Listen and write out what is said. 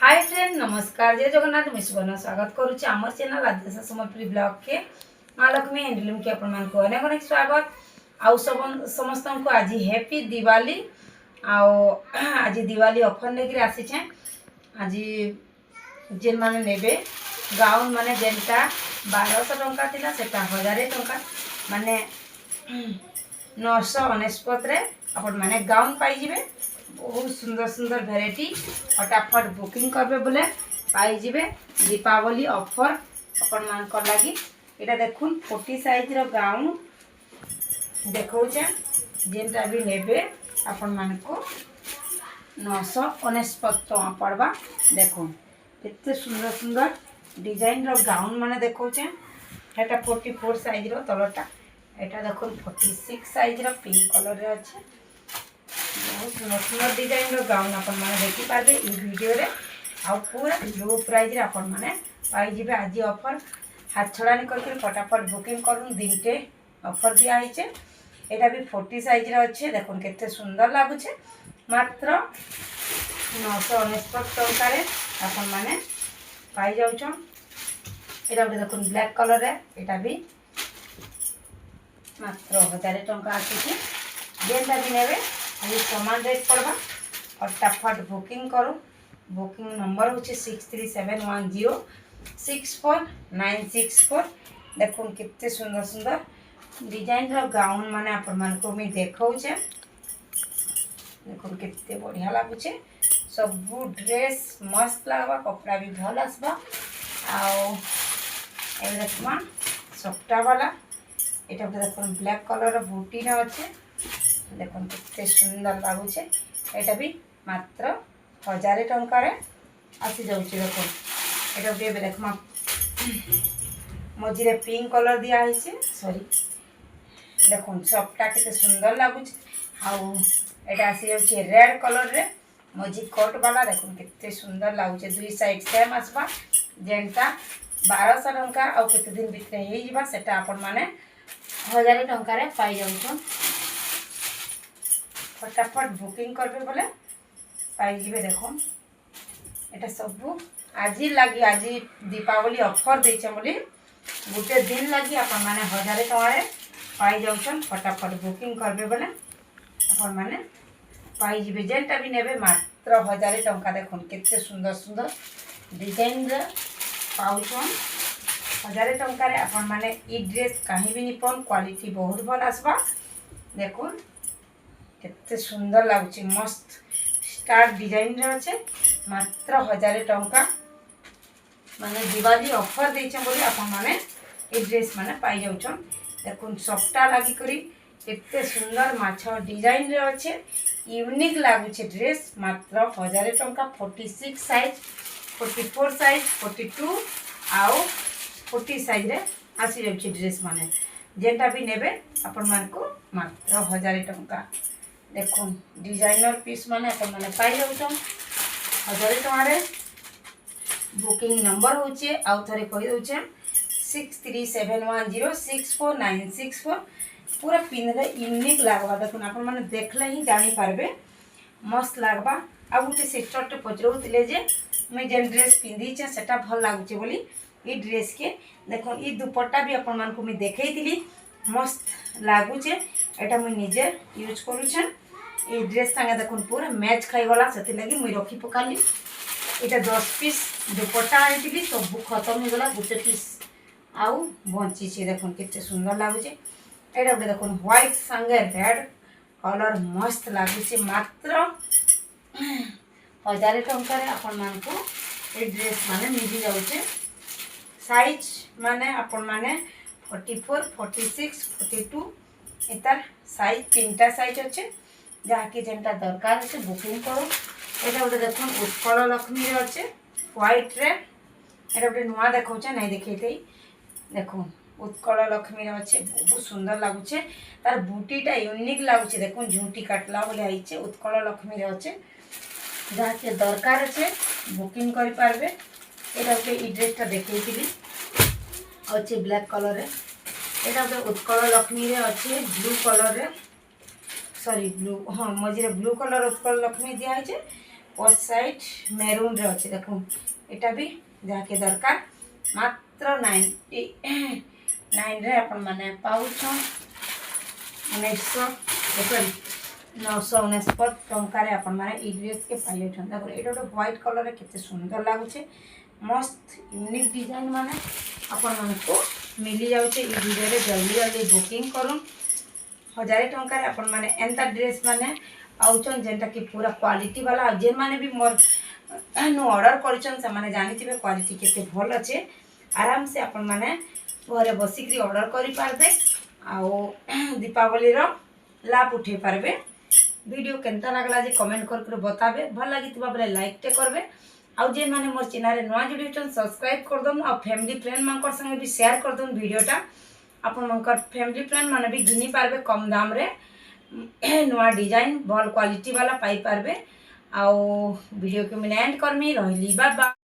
Hi friend नमस्कार जय जगन्नाथ मुझे सुवर्ण स्वागत करुच्ची आम चैनल आदिवासी सम्बलपुरी ब्लॉग के माँ लक्ष्मी हैंडलूम के आपण मानक अनेक अनेक स्वागत आउ समस्त को आज हैप्पी दिवाली आज दिवाली ऑफर लेकर आसीचे आज जेन माने नेबे गाउन माने जेनटा 1200 टंका थिला सेटा 1000 टंका माने 999 रे आपण माने गाउन पाई जिवे। बहुत सुंदर सुंदर भेराइटी फटाफट बुकिंग करबे बोले पाई जिवे दीपावली ऑफर अपन मान कर लागी। एटा देखुन 40 साइज रो गाउन देखौचे जेनटा भी नेबे अपन मान को 999 टका पड़बा। देखो केते सुंदर सुंदर डिजाइन रो गाउन माने देखौचे एटा 44 साइज रो तलटा एटा देखुन 46 साइज रो पिंक कलर रे अछि। बहुत सुंदर सुंदर डिजाइन गाउन अपन मैंने देखी पारे ये वीडियो रे आ पूरा लो प्राइस रे अपन मैंने पाई जिबे। आज ऑफर हाथ छड़ा नहीं करके फटाफट बुकिंग करूँ दिनटे ऑफर दिया है। एटा भी 40 साइज रे अच्छे देखो केते सुंदर लागुचे मात्र 999 टंका रे अपन मैंने पाई जाउछन। एटा भी देखो ब्लैक कलर रे एटा भी मात्र 1000 टंका आसी जेनटा भी नेबे अभी समान रेट पड़वा फटाफट बुकिंग करूँ। बुकिंग नंबर हूँ 6371064964। देखो कितने सुंदर सुंदर डिजाइन रो गाउन माने आपण मान को मी देखौछे देखो कितने बढ़िया लागुचे सब ड्रेस मस्त लगवा कपड़ा भी भल आसबा। आओ ए देखमा सफ्टा वाला एटा देखो ब्लैक कलर रो बूटी रे अच्छे देखो कितने सुंदर लगुचे एटा भी मात्र 1000 टंका रे आसी जाउची। देखो एटा भी देखमा मझे पिंक कलर दिया है सॉरी देखो सबटा कितने सुंदर लगुचे। आउ एटा आसी जाउची रेड कलर रे मझी कट वाला देखो कितने सुंदर लगुचे दुई साइड सेम आसबा जेनटा 1200 टंका आउ केते दिन भितर हे जिबा सेटा आपण माने 1000 टंका रे पाई जाउछन। फटाफट बुकिंग करबे बोले पाई जिबे। देखो एटा सब आज लगी आज दीपावली ऑफर देछे बोली गोटे दिन लगी अपन माने 1000 टका रे पाई जाउछन। फटाफट बुकिंग करबे बोले अपन माने पाई जिबे जेनटा भी नेबे मात्र 1000 टका। देखो केते सुंदर सुंदर डिजाइन रे पाउछन 1000 टका रे अपन माने ई ड्रेस कहीं भी निपन क्वालिटी बहुत भल आसबा। देखो केते सुंदर लगुच मस्त स्टार डिजाइन रे अच्छे मात्र 1000 टंका माने दिवाली ऑफर देछे बोली आपण माने ए ड्रेस माने पाई जाउछन। देखुन सफ्टा लागी करी केते सुंदर माछा डिजाइन रे अच्छे यूनिक लागुचे ड्रेस मात्र 1000 टंका। 46 साइज 44 साइज 42 आउ 40 साइज रे आसी जाउचे ड्रेस माने जेनटा भी नेबे आपण मान को मात्र 1000 टंका। देखो डिजाइनर पीस माने अपन माने पाई जाउछन 1000 टका रे। बुकिंग नंबर होचे आउ थरे कहि दउछे 6371064964 पूरा पिनरे यूनिक लागबा। देखो अपन माने देखले ही जानि पारबे मस्त लागबा। आ गुटे सिस्टर टे पचरउतिले जे मैं जेन ड्रेस पिंदी छ सेटा भल लागुचे बोली ई ड्रेस के देखो ई दुपट्टा भी अपन मान को मैं देखैतिली मस्त लागुचे एटा मैं निजे यूज करूछन। ये ड्रेस संगे देखो पूरा मैच खाई गला से लगी मुई रखी पकाली एटा 10 पीस दुपट्टा आनी सब खत्म हो गला गोटे पीस आउ बंची छे। देखो कितने सुंदर लागुचे एटा गोटे देखो व्हाइट संगे रेड कलर मस्त लागुचे मात्र 1000 टंका रे अपन मान को ए ड्रेस माने मिली जाउचे। साइज माने अपन माने 44 46 42 एतार साइज तीनटा साइज अच्छे जहाँ कि जेनटा दरकार अच्छे बुकिंग करो। एटा गोटे देखो उत्कल लक्ष्मी रे अच्छे व्हाइट रे एटा गोटे नुआ देखौचे नहीं देखैते देखो उत्कल लक्ष्मी रे अच्छे बहुत सुंदर लागुचे तार बूटीटा यूनिक लागुचे। देखो झूठी काटला बोले आइचे उत्कल लक्ष्मी रे अच्छे जहाँ कि दरकार अच्छे बुकिंग करि पारबे। एटा गोटे ई ड्रेसटा देखैतिली अच्छे ब्लैक कलर रे एटा गोटे उत्कल लक्ष्मी रे अच्छे ब्लू कलर रे सॉरी ब्लू हाँ मझे ब्लू कलर उत्कल लक्ष्मी दिया है पोस्ट साइड मेरून रे अच्छे देखो एटा भी जाके दरकार मात्र 99 रे अपन माने पाउछ 999 टंकार अपन माने ई ड्रेस के पाइले ठंडा करे एटा तो व्हाइट कलर रे केते सुंदर लागुचे मस्त यूनिक डिजाइन माने अपन माने को मिली जाउचे ई वीडियो रे जल्दी जल्दी बुकिंग करूँ 1000 टंकार अपन माने एंता ड्रेस माने आउचन जेंटा कि पूरा क्वालिटी वाला जे माने भी मोर नु ऑर्डर करछन से माने जानिथिबे क्वालिटी केते भल अच्छे आराम से अपन माने घरे बसिक ऑर्डर करि पारबे आओ दीपावली रो लाभ उठे पारबे वीडियो केनता लागला जे कमेंट कर बताबे भल लागितबा बेले लाइक टे करबे आउ जे माने मोर चैनल रे नवा जुड़ी छन सब्सक्राइब कर दम आ फैमिली फ्रेंड मानकर संगे भी शेयर कर दम वीडियोटा अपन मनकर फैमिली फ्रेंड माने भी घिनी पारबे कम दाम रे नवा डिजाइन भल क्वालिटी वाला पाई पारबे आओ वीडियो के मैं एंड करमी रहली बाय बाय।